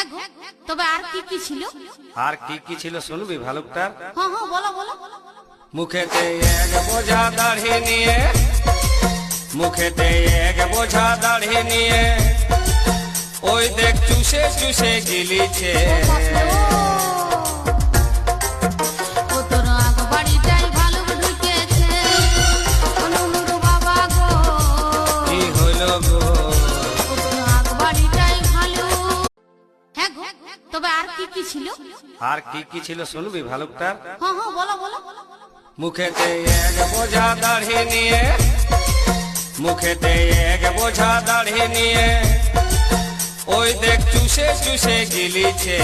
হ্যাঁ গো, তবে আর কি কি ছিল? আর কি কি ছিল শুনবি ভালুকটার? হ্যাঁ হ্যাঁ, বলো বলো। মুখেতে এক বোঝা দাড়ি নিয়ে, মুখেতে এক বোঝা দাড়ি নিয়ে, ওই দেখ চুষে চুষে গিলিছে। ও তোর আগ বাড়িটাই ভালুক ঢুকেছে, ও নুনুর বাবা গো। কি হইল গো? ও তোর আগ বাড়িটাই ভালুক। হ্যাঁ গো, তবে আর কি কি ছিল? আর কি কি ছিল শুনবি ভালুকটার? হ্যাঁ হ্যাঁ, বলো বলো। মুখেতে এক বোঝা দাড়ি নিয়ে, মুখেতে এক বোঝা দাড়ি নিয়ে, ওই দেখ চুষে চুষে গিলিছে।